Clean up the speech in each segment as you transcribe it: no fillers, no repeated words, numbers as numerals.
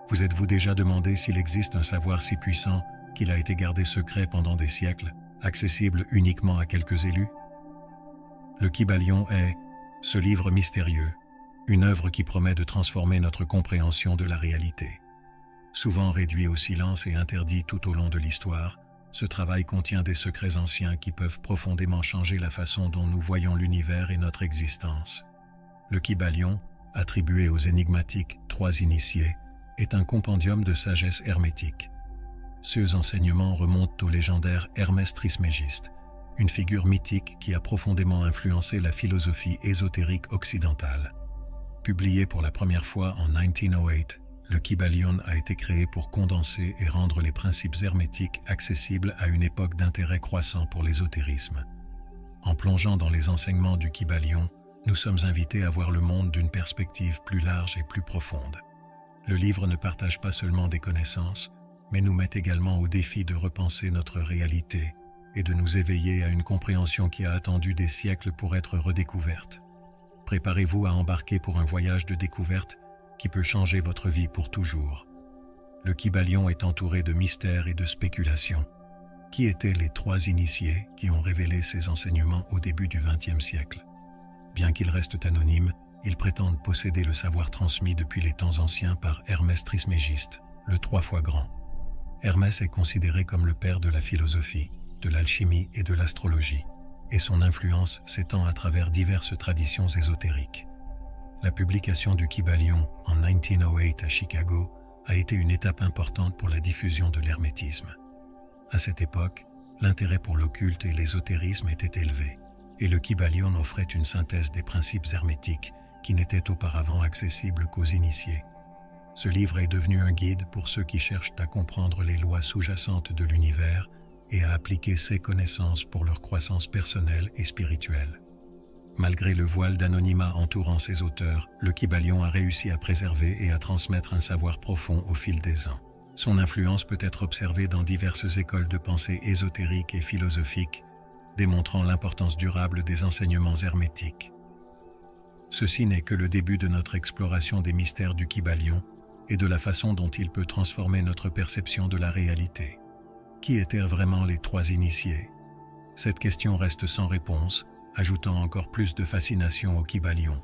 Vous êtes-vous déjà demandé s'il existe un savoir si puissant qu'il a été gardé secret pendant des siècles, accessible uniquement à quelques élus? Le Kybalion est ce livre mystérieux, une œuvre qui promet de transformer notre compréhension de la réalité. Souvent réduit au silence et interdit tout au long de l'histoire, ce travail contient des secrets anciens qui peuvent profondément changer la façon dont nous voyons l'univers et notre existence. Le Kybalion, attribué aux énigmatiques trois initiés, est un compendium de sagesse hermétique. Ces enseignements remontent au légendaire Hermès Trismégiste, une figure mythique qui a profondément influencé la philosophie ésotérique occidentale. Publié pour la première fois en 1908, le Kybalion a été créé pour condenser et rendre les principes hermétiques accessibles à une époque d'intérêt croissant pour l'ésotérisme. En plongeant dans les enseignements du Kybalion, nous sommes invités à voir le monde d'une perspective plus large et plus profonde. Le livre ne partage pas seulement des connaissances, mais nous met également au défi de repenser notre réalité et de nous éveiller à une compréhension qui a attendu des siècles pour être redécouverte. Préparez-vous à embarquer pour un voyage de découverte qui peut changer votre vie pour toujours. Le Kybalion est entouré de mystères et de spéculations. Qui étaient les trois initiés qui ont révélé ces enseignements au début du XXe siècle? Bien qu'ils restent anonymes, ils prétendent posséder le savoir transmis depuis les temps anciens par Hermès Trismégiste, le 3 fois grand. Hermès est considéré comme le père de la philosophie, de l'alchimie et de l'astrologie, et son influence s'étend à travers diverses traditions ésotériques. La publication du Kybalion en 1908 à Chicago a été une étape importante pour la diffusion de l'hermétisme. À cette époque, l'intérêt pour l'occulte et l'ésotérisme était élevé, et le Kybalion offrait une synthèse des principes hermétiques qui n'étaient auparavant accessibles qu'aux initiés. Ce livre est devenu un guide pour ceux qui cherchent à comprendre les lois sous-jacentes de l'univers et à appliquer ces connaissances pour leur croissance personnelle et spirituelle. Malgré le voile d'anonymat entourant ses auteurs, le Kybalion a réussi à préserver et à transmettre un savoir profond au fil des ans. Son influence peut être observée dans diverses écoles de pensée ésotériques et philosophiques, démontrant l'importance durable des enseignements hermétiques. Ceci n'est que le début de notre exploration des mystères du Kybalion et de la façon dont il peut transformer notre perception de la réalité. Qui étaient vraiment les trois initiés? Cette question reste sans réponse, ajoutant encore plus de fascination au Kybalion.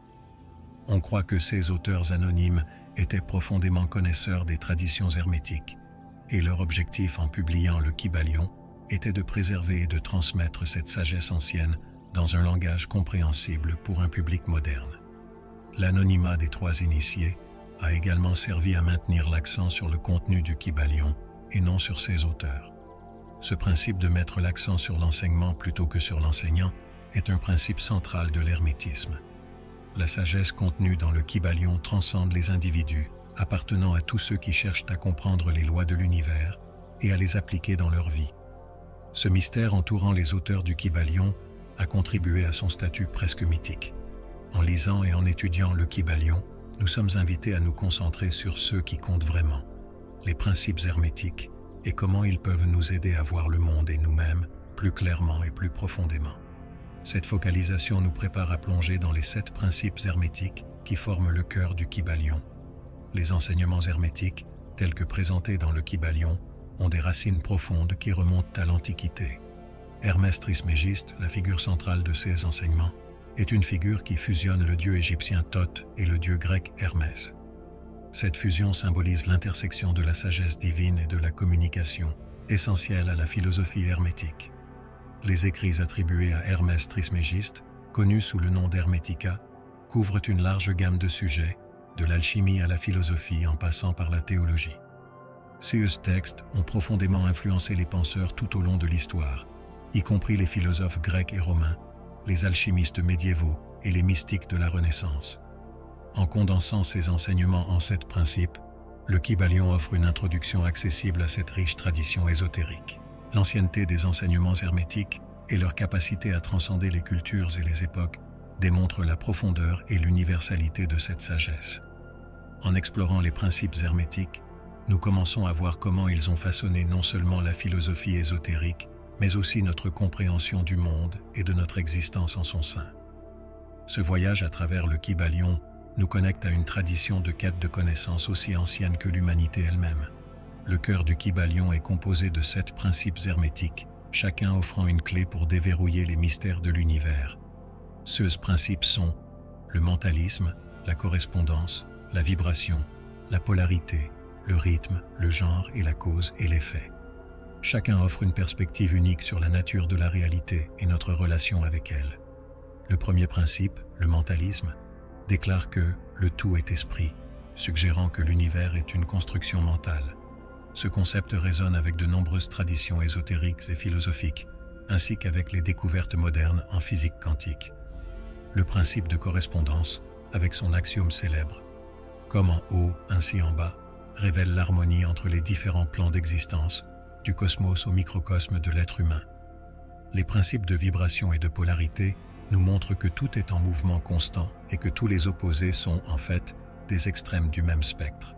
On croit que ces auteurs anonymes étaient profondément connaisseurs des traditions hermétiques, et leur objectif en publiant le Kybalion était de préserver et de transmettre cette sagesse ancienne dans un langage compréhensible pour un public moderne. L'anonymat des trois initiés a également servi à maintenir l'accent sur le contenu du Kybalion et non sur ses auteurs. Ce principe de mettre l'accent sur l'enseignement plutôt que sur l'enseignant est un principe central de l'hermétisme. La sagesse contenue dans le Kybalion transcende les individus, appartenant à tous ceux qui cherchent à comprendre les lois de l'univers et à les appliquer dans leur vie. Ce mystère entourant les auteurs du Kybalion a contribué à son statut presque mythique. En lisant et en étudiant le Kybalion, nous sommes invités à nous concentrer sur ceux qui comptent vraiment, les principes hermétiques, et comment ils peuvent nous aider à voir le monde et nous-mêmes plus clairement et plus profondément. Cette focalisation nous prépare à plonger dans les 7 principes hermétiques qui forment le cœur du Kybalion. Les enseignements hermétiques, tels que présentés dans le Kybalion, ont des racines profondes qui remontent à l'Antiquité. Hermès Trismégiste, la figure centrale de ces enseignements, est une figure qui fusionne le dieu égyptien Thoth et le dieu grec Hermès. Cette fusion symbolise l'intersection de la sagesse divine et de la communication, essentielle à la philosophie hermétique. Les écrits attribués à Hermès Trismégiste, connu sous le nom d'Hermetica, couvrent une large gamme de sujets, de l'alchimie à la philosophie en passant par la théologie. Ces textes ont profondément influencé les penseurs tout au long de l'histoire, y compris les philosophes grecs et romains, les alchimistes médiévaux et les mystiques de la Renaissance. En condensant ces enseignements en 7 principes, le Kybalion offre une introduction accessible à cette riche tradition ésotérique. L'ancienneté des enseignements hermétiques et leur capacité à transcender les cultures et les époques démontrent la profondeur et l'universalité de cette sagesse. En explorant les principes hermétiques, nous commençons à voir comment ils ont façonné non seulement la philosophie ésotérique, mais aussi notre compréhension du monde et de notre existence en son sein. Ce voyage à travers le Kybalion nous connecte à une tradition de quête de connaissances aussi ancienne que l'humanité elle-même. Le cœur du Kybalion est composé de 7 principes hermétiques, chacun offrant une clé pour déverrouiller les mystères de l'univers. Ces principes sont le mentalisme, la correspondance, la vibration, la polarité, le rythme, le genre et la cause et l'effet. Chacun offre une perspective unique sur la nature de la réalité et notre relation avec elle. Le premier principe, le mentalisme, déclare que le tout est esprit, suggérant que l'univers est une construction mentale. Ce concept résonne avec de nombreuses traditions ésotériques et philosophiques, ainsi qu'avec les découvertes modernes en physique quantique. Le principe de correspondance, avec son axiome célèbre, comme en haut, ainsi en bas, révèle l'harmonie entre les différents plans d'existence, du cosmos au microcosme de l'être humain. Les principes de vibration et de polarité nous montrent que tout est en mouvement constant et que tous les opposés sont, en fait, des extrêmes du même spectre.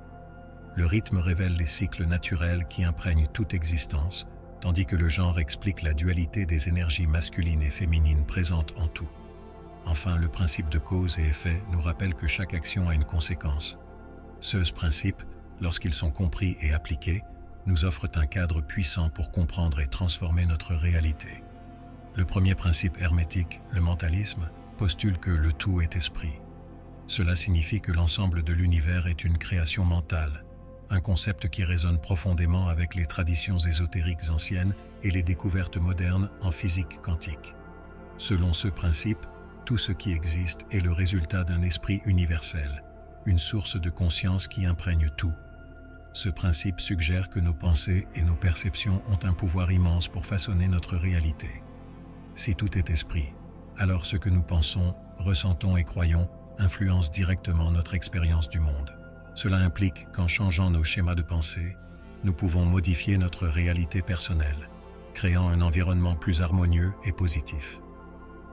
Le rythme révèle les cycles naturels qui imprègnent toute existence, tandis que le genre explique la dualité des énergies masculines et féminines présentes en tout. Enfin, le principe de cause et effet nous rappelle que chaque action a une conséquence. Ces principes, lorsqu'ils sont compris et appliqués, nous offrent un cadre puissant pour comprendre et transformer notre réalité. Le premier principe hermétique, le mentalisme, postule que le tout est esprit. Cela signifie que l'ensemble de l'univers est une création mentale, un concept qui résonne profondément avec les traditions ésotériques anciennes et les découvertes modernes en physique quantique. Selon ce principe, tout ce qui existe est le résultat d'un esprit universel, une source de conscience qui imprègne tout. Ce principe suggère que nos pensées et nos perceptions ont un pouvoir immense pour façonner notre réalité. Si tout est esprit, alors ce que nous pensons, ressentons et croyons influence directement notre expérience du monde. Cela implique qu'en changeant nos schémas de pensée, nous pouvons modifier notre réalité personnelle, créant un environnement plus harmonieux et positif.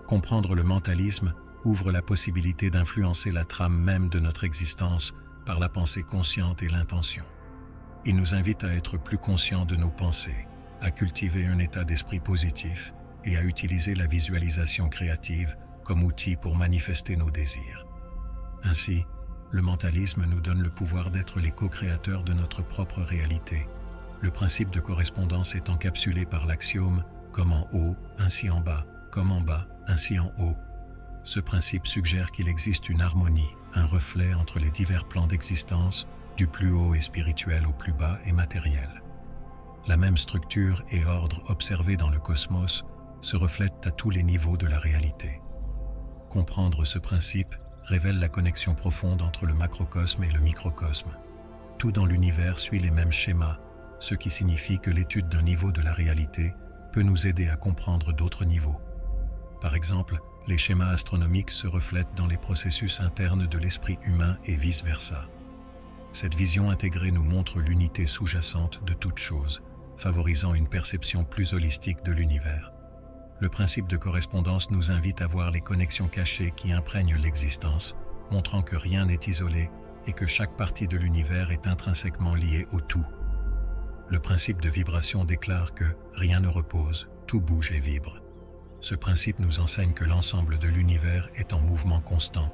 Comprendre le mentalisme ouvre la possibilité d'influencer la trame même de notre existence par la pensée consciente et l'intention. Il nous invite à être plus conscients de nos pensées, à cultiver un état d'esprit positif et à utiliser la visualisation créative comme outil pour manifester nos désirs. Ainsi, le mentalisme nous donne le pouvoir d'être les co-créateurs de notre propre réalité. Le principe de correspondance est encapsulé par l'axiome « comme en haut, ainsi en bas, comme en bas, ainsi en haut ». Ce principe suggère qu'il existe une harmonie, un reflet entre les divers plans d'existence, du plus haut et spirituel au plus bas et matériel. La même structure et ordre observés dans le cosmos se reflètent à tous les niveaux de la réalité. Comprendre ce principe révèle la connexion profonde entre le macrocosme et le microcosme. Tout dans l'univers suit les mêmes schémas, ce qui signifie que l'étude d'un niveau de la réalité peut nous aider à comprendre d'autres niveaux. Par exemple, les schémas astronomiques se reflètent dans les processus internes de l'esprit humain et vice-versa. Cette vision intégrée nous montre l'unité sous-jacente de toute chose, favorisant une perception plus holistique de l'univers. Le principe de correspondance nous invite à voir les connexions cachées qui imprègnent l'existence, montrant que rien n'est isolé et que chaque partie de l'univers est intrinsèquement liée au tout. Le principe de vibration déclare que rien ne repose, tout bouge et vibre. Ce principe nous enseigne que l'ensemble de l'univers est en mouvement constant,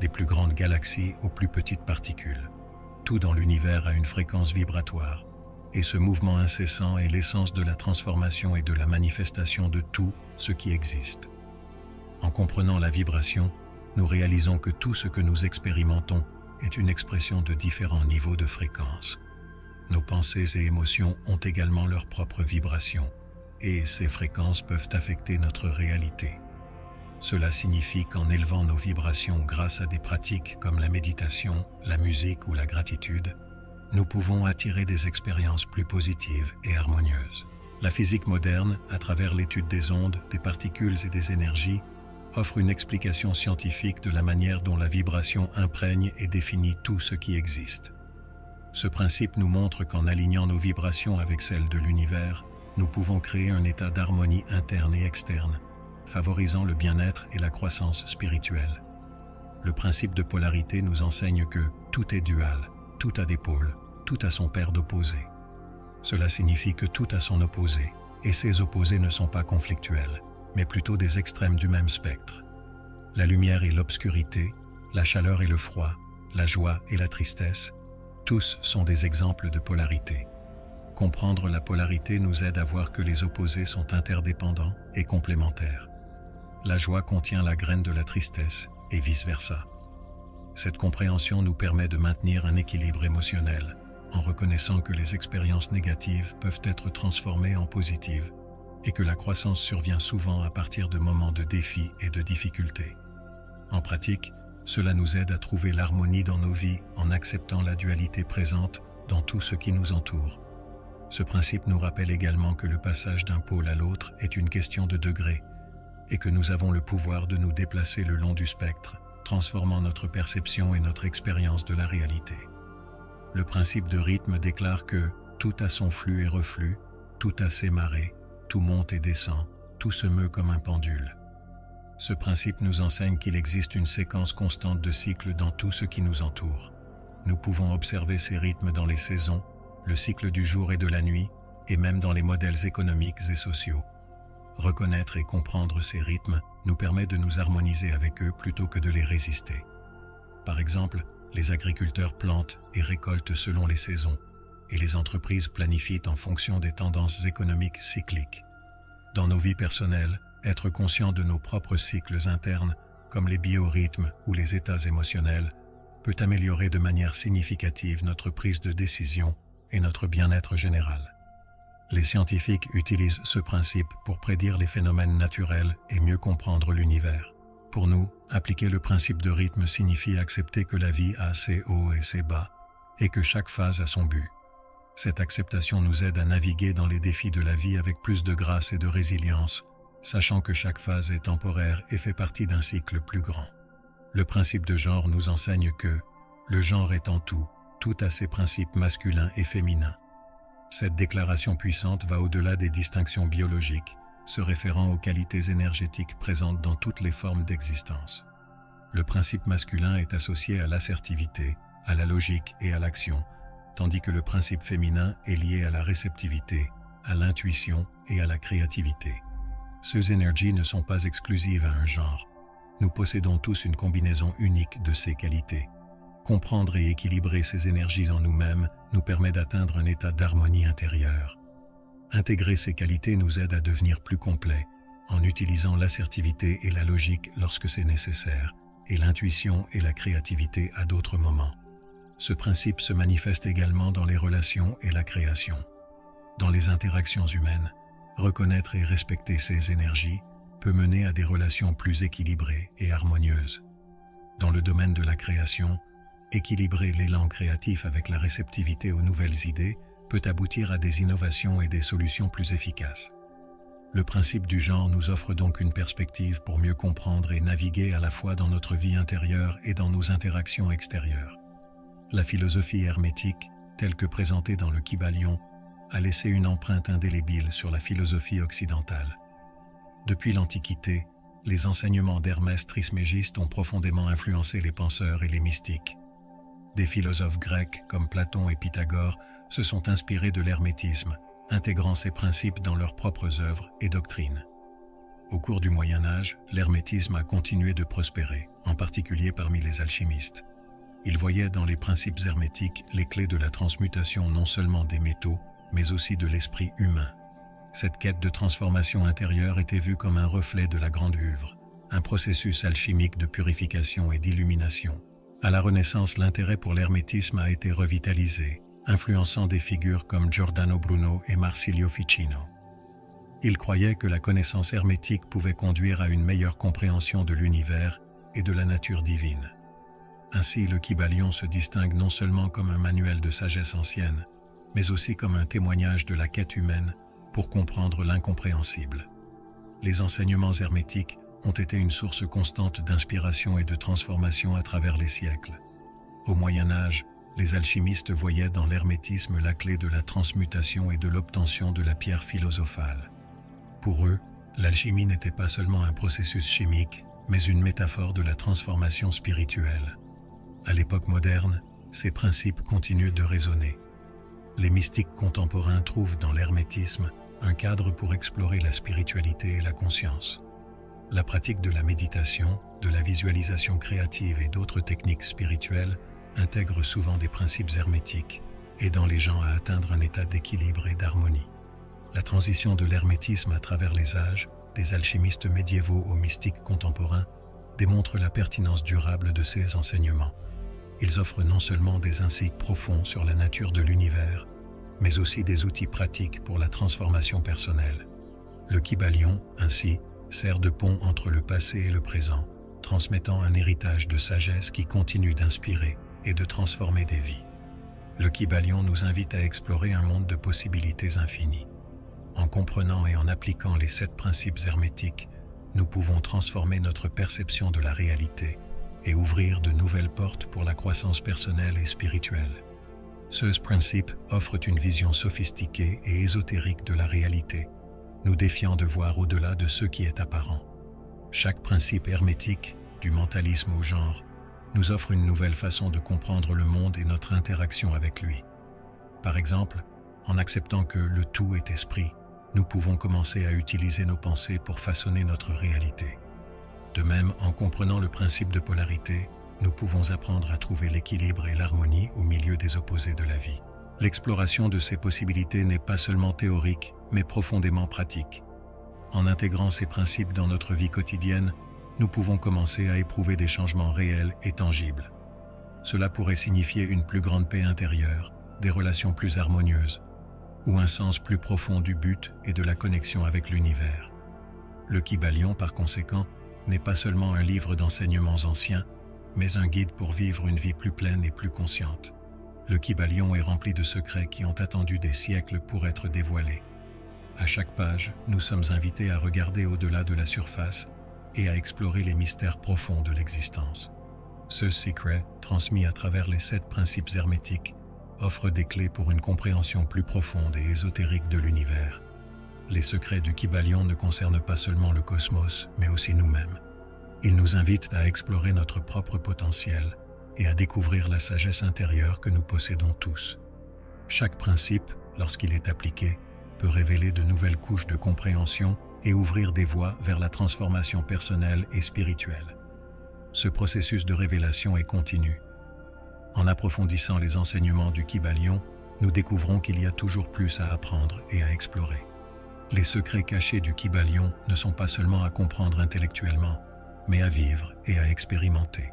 des plus grandes galaxies aux plus petites particules. Tout dans l'univers a une fréquence vibratoire, et ce mouvement incessant est l'essence de la transformation et de la manifestation de tout ce qui existe. En comprenant la vibration, nous réalisons que tout ce que nous expérimentons est une expression de différents niveaux de fréquence. Nos pensées et émotions ont également leur propre vibration, et ces fréquences peuvent affecter notre réalité. Cela signifie qu'en élevant nos vibrations grâce à des pratiques comme la méditation, la musique ou la gratitude, nous pouvons attirer des expériences plus positives et harmonieuses. La physique moderne, à travers l'étude des ondes, des particules et des énergies, offre une explication scientifique de la manière dont la vibration imprègne et définit tout ce qui existe. Ce principe nous montre qu'en alignant nos vibrations avec celles de l'univers, nous pouvons créer un état d'harmonie interne et externe, favorisant le bien-être et la croissance spirituelle. Le principe de polarité nous enseigne que tout est dual, tout a des pôles, tout a son paire d'opposés. Cela signifie que tout a son opposé, et ces opposés ne sont pas conflictuels, mais plutôt des extrêmes du même spectre. La lumière et l'obscurité, La chaleur et le froid, la joie et la tristesse, tous sont des exemples de polarité. Comprendre la polarité nous aide à voir que les opposés sont interdépendants et complémentaires. La joie contient la graine de la tristesse et vice-versa. Cette compréhension nous permet de maintenir un équilibre émotionnel, en reconnaissant que les expériences négatives peuvent être transformées en positives et que la croissance survient souvent à partir de moments de défis et de difficultés. En pratique, cela nous aide à trouver l'harmonie dans nos vies en acceptant la dualité présente dans tout ce qui nous entoure. Ce principe nous rappelle également que le passage d'un pôle à l'autre est une question de degrés et que nous avons le pouvoir de nous déplacer le long du spectre, transformant notre perception et notre expérience de la réalité. Le principe de rythme déclare que tout a son flux et reflux, tout a ses marées, tout monte et descend, tout se meut comme un pendule. Ce principe nous enseigne qu'il existe une séquence constante de cycles dans tout ce qui nous entoure. Nous pouvons observer ces rythmes dans les saisons, le cycle du jour et de la nuit, et même dans les modèles économiques et sociaux. Reconnaître et comprendre ces rythmes nous permet de nous harmoniser avec eux plutôt que de les résister. Par exemple, les agriculteurs plantent et récoltent selon les saisons, et les entreprises planifient en fonction des tendances économiques cycliques. Dans nos vies personnelles, être conscient de nos propres cycles internes, comme les biorhythmes ou les états émotionnels, peut améliorer de manière significative notre prise de décision et notre bien-être général. Les scientifiques utilisent ce principe pour prédire les phénomènes naturels et mieux comprendre l'univers. Pour nous, appliquer le principe de rythme signifie accepter que la vie a ses hauts et ses bas, et que chaque phase a son but. Cette acceptation nous aide à naviguer dans les défis de la vie avec plus de grâce et de résilience, sachant que chaque phase est temporaire et fait partie d'un cycle plus grand. Le principe de genre nous enseigne que le genre est en tout, tout a ses principes masculins et féminins. Cette déclaration puissante va au-delà des distinctions biologiques, se référant aux qualités énergétiques présentes dans toutes les formes d'existence. Le principe masculin est associé à l'assertivité, à la logique et à l'action, tandis que le principe féminin est lié à la réceptivité, à l'intuition et à la créativité. Ces énergies ne sont pas exclusives à un genre. Nous possédons tous une combinaison unique de ces qualités. Comprendre et équilibrer ces énergies en nous-mêmes nous permet d'atteindre un état d'harmonie intérieure. Intégrer ces qualités nous aide à devenir plus complets, en utilisant l'assertivité et la logique lorsque c'est nécessaire, et l'intuition et la créativité à d'autres moments. Ce principe se manifeste également dans les relations et la création. Dans les interactions humaines, reconnaître et respecter ces énergies peut mener à des relations plus équilibrées et harmonieuses. Dans le domaine de la création, équilibrer l'élan créatif avec la réceptivité aux nouvelles idées peut aboutir à des innovations et des solutions plus efficaces. Le principe du genre nous offre donc une perspective pour mieux comprendre et naviguer à la fois dans notre vie intérieure et dans nos interactions extérieures. La philosophie hermétique, telle que présentée dans le Kybalion, a laissé une empreinte indélébile sur la philosophie occidentale. Depuis l'Antiquité, les enseignements d'Hermès Trismégiste ont profondément influencé les penseurs et les mystiques. Des philosophes grecs comme Platon et Pythagore se sont inspirés de l'hermétisme, intégrant ces principes dans leurs propres œuvres et doctrines. Au cours du Moyen Âge, l'hermétisme a continué de prospérer, en particulier parmi les alchimistes. Ils voyaient dans les principes hermétiques les clés de la transmutation non seulement des métaux, mais aussi de l'esprit humain. Cette quête de transformation intérieure était vue comme un reflet de la Grande Œuvre, un processus alchimique de purification et d'illumination. À la Renaissance, l'intérêt pour l'hermétisme a été revitalisé, influençant des figures comme Giordano Bruno et Marsilio Ficino. Ils croyaient que la connaissance hermétique pouvait conduire à une meilleure compréhension de l'univers et de la nature divine. Ainsi, le Kybalion se distingue non seulement comme un manuel de sagesse ancienne, mais aussi comme un témoignage de la quête humaine pour comprendre l'incompréhensible. Les enseignements hermétiques ont été une source constante d'inspiration et de transformation à travers les siècles. Au Moyen Âge, les alchimistes voyaient dans l'hermétisme la clé de la transmutation et de l'obtention de la pierre philosophale. Pour eux, l'alchimie n'était pas seulement un processus chimique, mais une métaphore de la transformation spirituelle. À l'époque moderne, ces principes continuent de résonner. Les mystiques contemporains trouvent dans l'hermétisme un cadre pour explorer la spiritualité et la conscience. La pratique de la méditation, de la visualisation créative et d'autres techniques spirituelles intègre souvent des principes hermétiques, aidant les gens à atteindre un état d'équilibre et d'harmonie. La transition de l'hermétisme à travers les âges, des alchimistes médiévaux aux mystiques contemporains, démontre la pertinence durable de ces enseignements. Ils offrent non seulement des insights profonds sur la nature de l'univers, mais aussi des outils pratiques pour la transformation personnelle. Le Kybalion, ainsi, sert de pont entre le passé et le présent, transmettant un héritage de sagesse qui continue d'inspirer et de transformer des vies. Le Kybalion nous invite à explorer un monde de possibilités infinies. En comprenant et en appliquant les 7 principes hermétiques, nous pouvons transformer notre perception de la réalité et ouvrir de nouvelles portes pour la croissance personnelle et spirituelle. Ces principes offrent une vision sophistiquée et ésotérique de la réalité, nous défiant de voir au-delà de ce qui est apparent. Chaque principe hermétique, du mentalisme au genre, nous offre une nouvelle façon de comprendre le monde et notre interaction avec lui. Par exemple, en acceptant que le tout est esprit, nous pouvons commencer à utiliser nos pensées pour façonner notre réalité. De même, en comprenant le principe de polarité, nous pouvons apprendre à trouver l'équilibre et l'harmonie au milieu des opposés de la vie. L'exploration de ces possibilités n'est pas seulement théorique, mais profondément pratique. En intégrant ces principes dans notre vie quotidienne, nous pouvons commencer à éprouver des changements réels et tangibles. Cela pourrait signifier une plus grande paix intérieure, des relations plus harmonieuses, ou un sens plus profond du but et de la connexion avec l'univers. Le Kybalion, par conséquent, n'est pas seulement un livre d'enseignements anciens, mais un guide pour vivre une vie plus pleine et plus consciente. Le Kybalion est rempli de secrets qui ont attendu des siècles pour être dévoilés. À chaque page, nous sommes invités à regarder au-delà de la surface et à explorer les mystères profonds de l'existence. Ce secret, transmis à travers les 7 principes hermétiques, offre des clés pour une compréhension plus profonde et ésotérique de l'univers. Les secrets du Kybalion ne concernent pas seulement le cosmos, mais aussi nous-mêmes. Ils nous invitent à explorer notre propre potentiel et à découvrir la sagesse intérieure que nous possédons tous. Chaque principe, lorsqu'il est appliqué, peut révéler de nouvelles couches de compréhension et ouvrir des voies vers la transformation personnelle et spirituelle. Ce processus de révélation est continu. En approfondissant les enseignements du Kybalion, nous découvrons qu'il y a toujours plus à apprendre et à explorer. Les secrets cachés du Kybalion ne sont pas seulement à comprendre intellectuellement, mais à vivre et à expérimenter.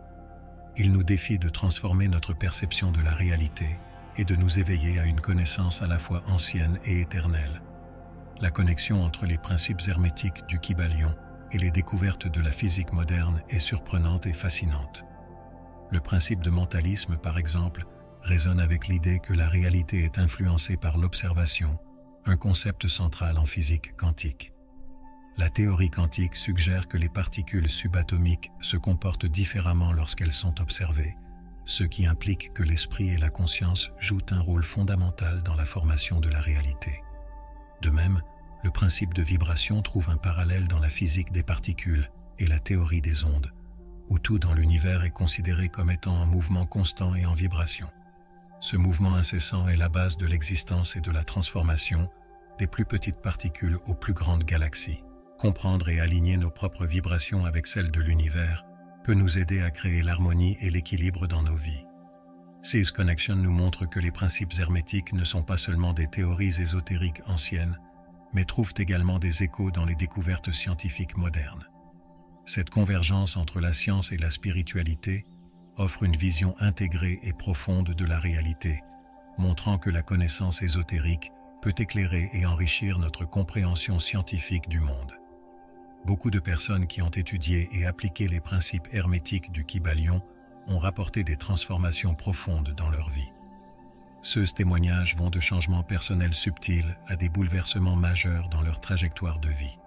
Ils nous défient de transformer notre perception de la réalité et de nous éveiller à une connaissance à la fois ancienne et éternelle. La connexion entre les principes hermétiques du Kybalion et les découvertes de la physique moderne est surprenante et fascinante. Le principe de mentalisme, par exemple, résonne avec l'idée que la réalité est influencée par l'observation, un concept central en physique quantique. La théorie quantique suggère que les particules subatomiques se comportent différemment lorsqu'elles sont observées, ce qui implique que l'esprit et la conscience jouent un rôle fondamental dans la formation de la réalité. De même, le principe de vibration trouve un parallèle dans la physique des particules et la théorie des ondes, où tout dans l'univers est considéré comme étant en mouvement constant et en vibration. Ce mouvement incessant est la base de l'existence et de la transformation des plus petites particules aux plus grandes galaxies. Comprendre et aligner nos propres vibrations avec celles de l'univers peut nous aider à créer l'harmonie et l'équilibre dans nos vies. Ces Connection nous montre que les principes hermétiques ne sont pas seulement des théories ésotériques anciennes, mais trouvent également des échos dans les découvertes scientifiques modernes. Cette convergence entre la science et la spiritualité offre une vision intégrée et profonde de la réalité, montrant que la connaissance ésotérique peut éclairer et enrichir notre compréhension scientifique du monde. Beaucoup de personnes qui ont étudié et appliqué les principes hermétiques du Kybalion ont rapporté des transformations profondes dans leur vie. Ces témoignages vont de changements personnels subtils à des bouleversements majeurs dans leur trajectoire de vie.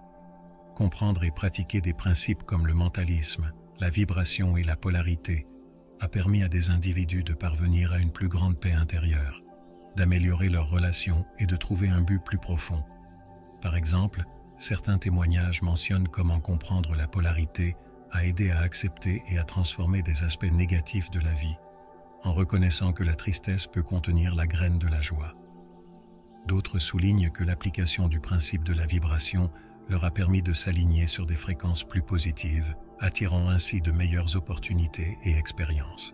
Comprendre et pratiquer des principes comme le mentalisme, la vibration et la polarité a permis à des individus de parvenir à une plus grande paix intérieure, d'améliorer leurs relations et de trouver un but plus profond. Par exemple, certains témoignages mentionnent comment comprendre la polarité a aidé à accepter et à transformer des aspects négatifs de la vie, en reconnaissant que la tristesse peut contenir la graine de la joie. D'autres soulignent que l'application du principe de la vibration leur a permis de s'aligner sur des fréquences plus positives, attirant ainsi de meilleures opportunités et expériences.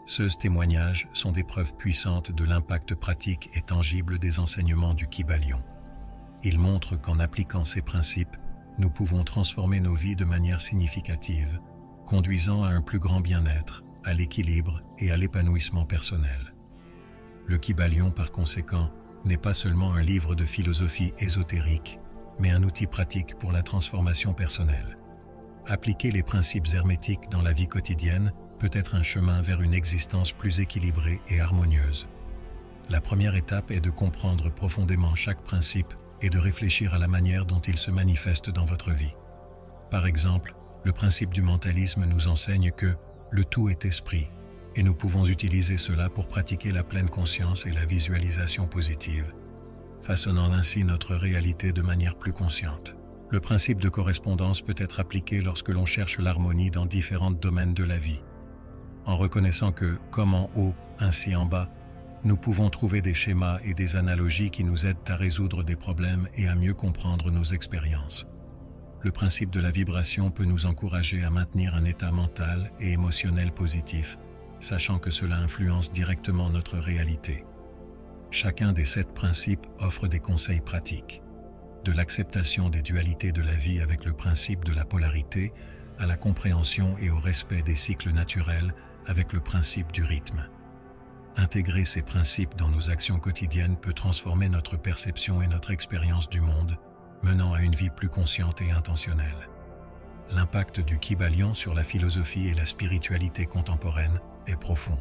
Ces témoignages sont des preuves puissantes de l'impact pratique et tangible des enseignements du Kybalion. Ils montrent qu'en appliquant ces principes, nous pouvons transformer nos vies de manière significative, conduisant à un plus grand bien-être, à l'équilibre et à l'épanouissement personnel. Le Kybalion, par conséquent, n'est pas seulement un livre de philosophie ésotérique, mais un outil pratique pour la transformation personnelle. Appliquer les principes hermétiques dans la vie quotidienne peut être un chemin vers une existence plus équilibrée et harmonieuse. La première étape est de comprendre profondément chaque principe et de réfléchir à la manière dont il se manifeste dans votre vie. Par exemple, le principe du mentalisme nous enseigne que le tout est esprit, et nous pouvons utiliser cela pour pratiquer la pleine conscience et la visualisation positive, façonnant ainsi notre réalité de manière plus consciente. Le principe de correspondance peut être appliqué lorsque l'on cherche l'harmonie dans différents domaines de la vie. En reconnaissant que, comme en haut, ainsi en bas, nous pouvons trouver des schémas et des analogies qui nous aident à résoudre des problèmes et à mieux comprendre nos expériences. Le principe de la vibration peut nous encourager à maintenir un état mental et émotionnel positif, sachant que cela influence directement notre réalité. Chacun des 7 principes offre des conseils pratiques, de l'acceptation des dualités de la vie avec le principe de la polarité, à la compréhension et au respect des cycles naturels avec le principe du rythme. Intégrer ces principes dans nos actions quotidiennes peut transformer notre perception et notre expérience du monde, menant à une vie plus consciente et intentionnelle. L'impact du Kybalion sur la philosophie et la spiritualité contemporaine est profond.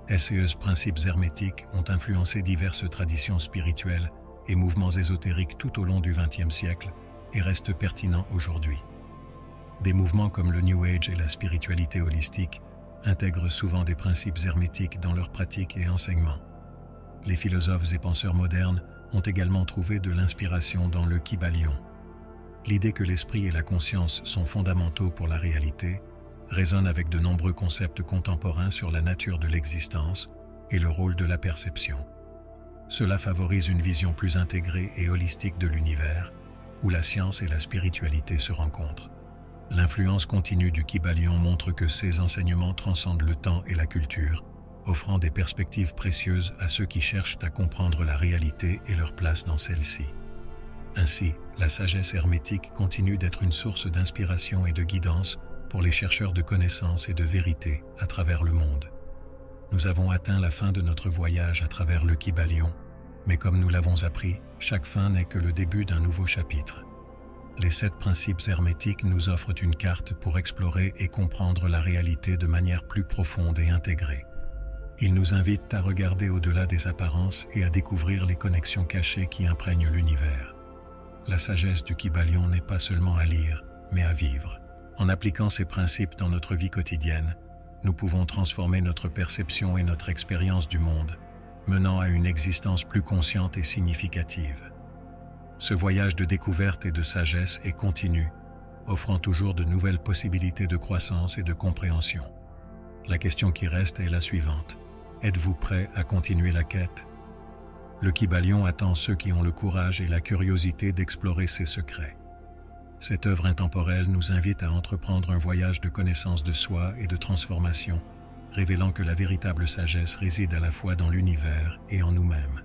Ces principes hermétiques ont influencé diverses traditions spirituelles et mouvements ésotériques tout au long du XXe siècle et restent pertinents aujourd'hui. Des mouvements comme le New Age et la spiritualité holistique intègrent souvent des principes hermétiques dans leurs pratiques et enseignements. Les philosophes et penseurs modernes ont également trouvé de l'inspiration dans le Kybalion. L'idée que l'esprit et la conscience sont fondamentaux pour la réalité résonne avec de nombreux concepts contemporains sur la nature de l'existence et le rôle de la perception. Cela favorise une vision plus intégrée et holistique de l'univers, où la science et la spiritualité se rencontrent. L'influence continue du Kybalion montre que ces enseignements transcendent le temps et la culture, offrant des perspectives précieuses à ceux qui cherchent à comprendre la réalité et leur place dans celle-ci. Ainsi, la sagesse hermétique continue d'être une source d'inspiration et de guidance pour les chercheurs de connaissances et de vérité à travers le monde. Nous avons atteint la fin de notre voyage à travers le Kybalion, mais comme nous l'avons appris, chaque fin n'est que le début d'un nouveau chapitre. Les 7 principes hermétiques nous offrent une carte pour explorer et comprendre la réalité de manière plus profonde et intégrée. Ils nous invitent à regarder au-delà des apparences et à découvrir les connexions cachées qui imprègnent l'univers. La sagesse du Kybalion n'est pas seulement à lire, mais à vivre. En appliquant ces principes dans notre vie quotidienne, nous pouvons transformer notre perception et notre expérience du monde, menant à une existence plus consciente et significative. Ce voyage de découverte et de sagesse est continu, offrant toujours de nouvelles possibilités de croissance et de compréhension. La question qui reste est la suivante. Êtes-vous prêt à continuer la quête? Le Kybalion attend ceux qui ont le courage et la curiosité d'explorer ses secrets. Cette œuvre intemporelle nous invite à entreprendre un voyage de connaissance de soi et de transformation, révélant que la véritable sagesse réside à la fois dans l'univers et en nous-mêmes.